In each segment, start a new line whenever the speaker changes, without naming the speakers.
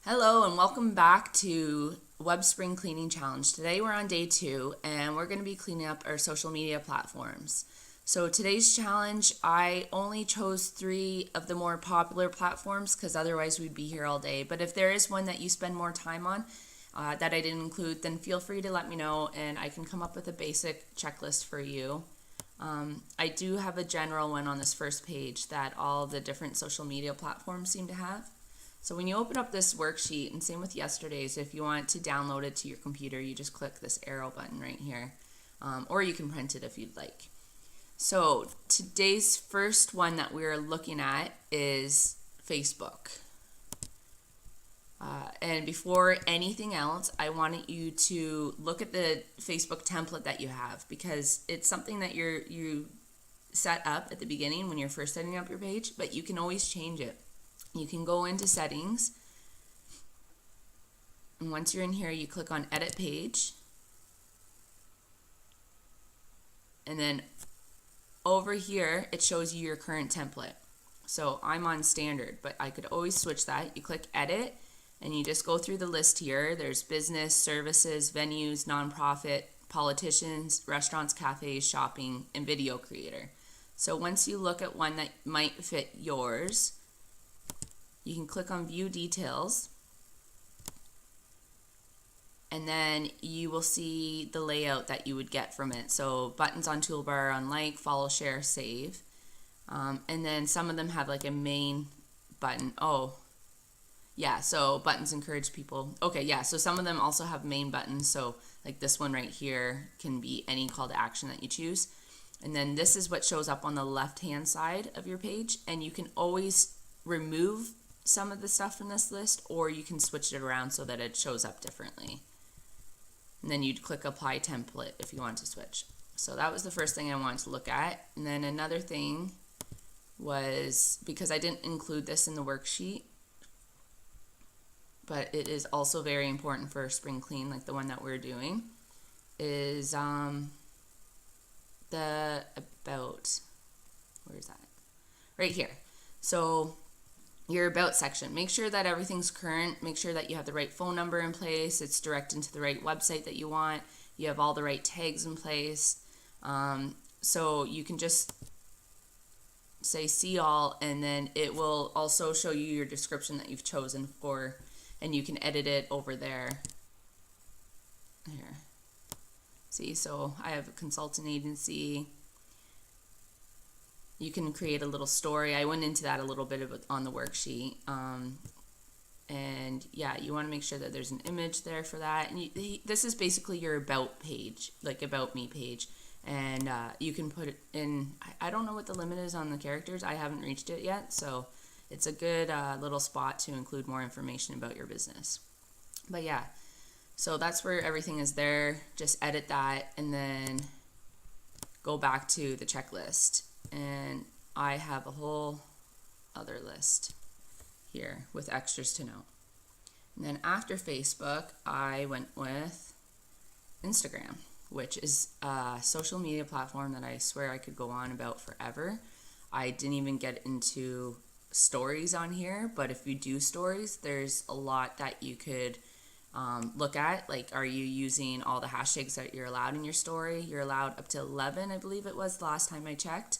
Hello and welcome back to Web Spring Cleaning Challenge. Today we're on day 2 and we're going to be cleaning up our social media platforms. So today's challenge, I only chose 3 of the more popular platforms because otherwise we'd be here all day. But if there is one that you spend more time on that I didn't include, then feel free to let me know and I can come up with a basic checklist for you. I do have a general one on this first page that all the different social media platforms seem to have. So when you open up this worksheet, and same with yesterday's, if you want to download it to your computer, you just click this arrow button right here, or you can print it if you'd like. So today's first one that we're looking at is Facebook. And before anything else, I wanted you to look at the Facebook template that you have because it's something that you set up at the beginning when you're first setting up your page, but you can always change it. You can go into settings, and once you're in here, you click on edit page, and then over here it shows you your current template. So I'm on standard, but I could always switch that. You click edit and you just go through the list here. There's business, services, venues, nonprofit, politicians, restaurants, cafes, shopping, and video creator. So once you look at one that might fit yours, you can click on view details and then you will see the layout that you would get from it. So buttons on toolbar on like, follow, share, save. And then some of them have like a main button. Oh, yeah, so buttons encourage people. Okay, yeah, so some of them also have main buttons. So like this one right here can be any call to action that you choose. And then this is what shows up on the left-hand side of your page. And you can always remove some of the stuff from this list, or you can switch it around so that it shows up differently. And then you'd click apply template if you want to switch. So that was the first thing I wanted to look at. And then another thing was, because I didn't include this in the worksheet, but it is also very important for a spring clean like the one that we're doing, is the about, where is that? Right here. So your about section, make sure that everything's current, make sure that you have the right phone number in place, it's direct into the right website that you want, you have all the right tags in place. So you can just say see all, and then it will also show you your description that you've chosen for, and you can edit it over there. Here, see, so I have a consultant agency. You can create a little story. I went into that a little bit on the worksheet. And yeah, you want to make sure that there's an image there for that. And this is basically your about page, like about me page. And you can put it in, I don't know what the limit is on the characters. I haven't reached it yet. So it's a good little spot to include more information about your business. But yeah, so that's where everything is there. Just edit that and then go back to the checklist. And I have a whole other list here with extras to note. And then after Facebook, I went with Instagram, which is a social media platform that I swear I could go on about forever. I didn't even get into stories on here, but if you do stories, there's a lot that you could look at. Like, are you using all the hashtags that you're allowed in your story? You're allowed up to 11, I believe it was the last time I checked.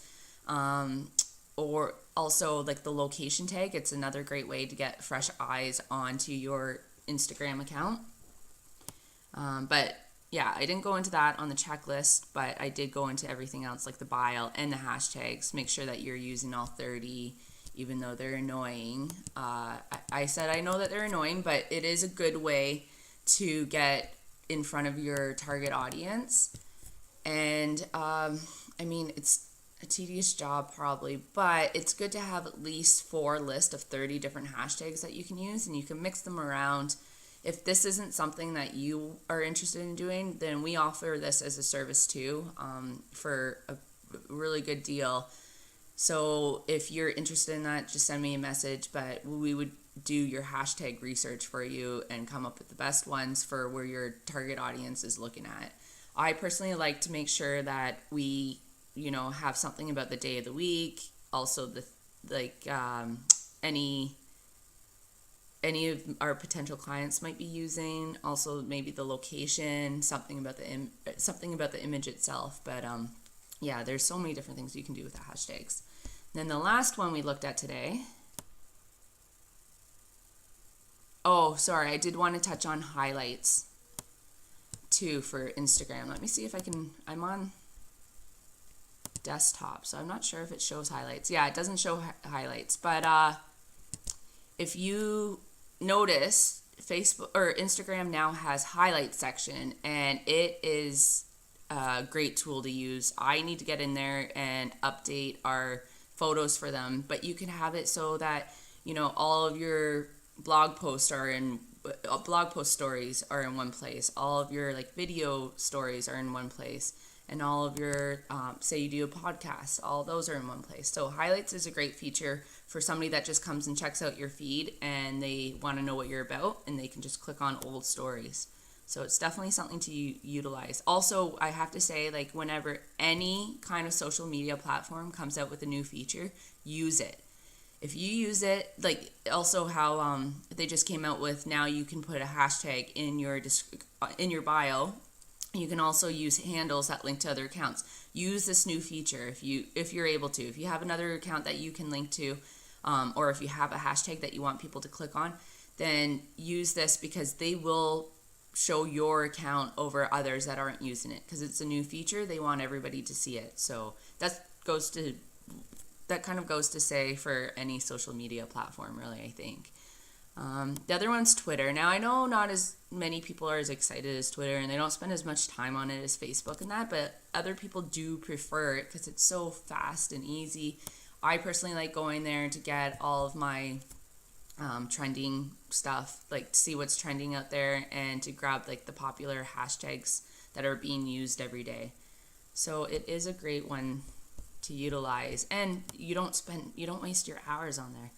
Or also like the location tag. It's another great way to get fresh eyes onto your Instagram account. But yeah, I didn't go into that on the checklist, but I did go into everything else like the bio and the hashtags. Make sure that you're using all 30, even though they're annoying. I said I know that they're annoying, but it is a good way to get in front of your target audience. And I mean, it's a tedious job probably, but it's good to have at least 4 lists of 30 different hashtags that you can use, and you can mix them around. If this isn't something that you are interested in doing, then we offer this as a service too, for a really good deal. So if you're interested in that, just send me a message, but we would do your hashtag research for you and come up with the best ones for where your target audience is looking at. I personally like to make sure that we have something about the day of the week, also the any any of our potential clients might be using. Also, maybe the location, something about the image itself. But yeah, there's so many different things you can do with the hashtags. Then the last one we looked at today. Oh, sorry, I did want to touch on highlights too for Instagram. Let me see if I can. I'm on desktop, so I'm not sure if it shows highlights. Yeah, it doesn't show highlights, but if you notice, Facebook or Instagram now has highlight section, and it is a great tool to use. I need to get in there and update our photos for them, but you can have it so that, you know, all of your blog post stories are in one place, all of your like video stories are in one place, and all of your say you do a podcast, all those are in one place. So highlights is a great feature for somebody that just comes and checks out your feed and they want to know what you're about, and they can just click on old stories. So it's definitely something to utilize. Also, I have to say, like, whenever any kind of social media platform comes out with a new feature, use it. If you use it, like also how they just came out with, now you can put a hashtag in your bio. You can also use handles that link to other accounts. Use this new feature if you're able to. If you have another account that you can link to, or if you have a hashtag that you want people to click on, then use this, because they will show your account over others that aren't using it, because it's a new feature. They want everybody to see it. So that kind of goes to say for any social media platform, really, I think. The other one's Twitter. Now, I know not as many people are as excited as Twitter, and they don't spend as much time on it as Facebook and that, but other people do prefer it because it's so fast and easy. I personally like going there to get all of my trending stuff, like to see what's trending out there and to grab like the popular hashtags that are being used every day. So it is a great one to utilize, and you don't waste your hours on there.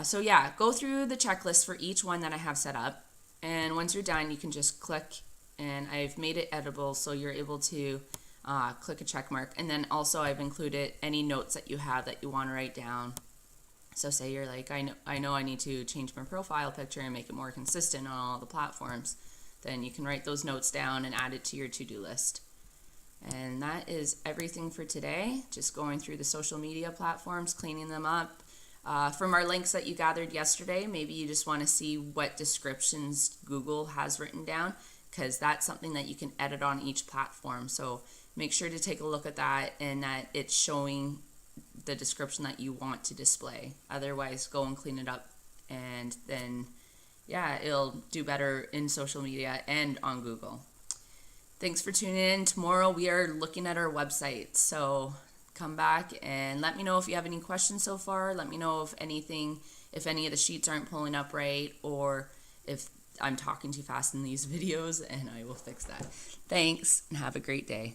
So yeah, go through the checklist for each one that I have set up, and once you're done, you can just click, and I've made it editable, so you're able to click a check mark. And then also I've included any notes that you have that you want to write down. So say you're like, I know I need to change my profile picture and make it more consistent on all the platforms, then you can write those notes down and add it to your to-do list. And that is everything for today. Just going through the social media platforms, cleaning them up. From our links that you gathered yesterday, maybe you just want to see what descriptions Google has written down, because that's something that you can edit on each platform. So make sure to take a look at that, and that it's showing the description that you want to display. Otherwise, go and clean it up, and then yeah, it'll do better in social media and on Google. Thanks for tuning in. Tomorrow we are looking at our website, so come back and let me know if you have any questions so far. Let me know if any of the sheets aren't pulling up right, or if I'm talking too fast in these videos, and I will fix that. Thanks, and have a great day.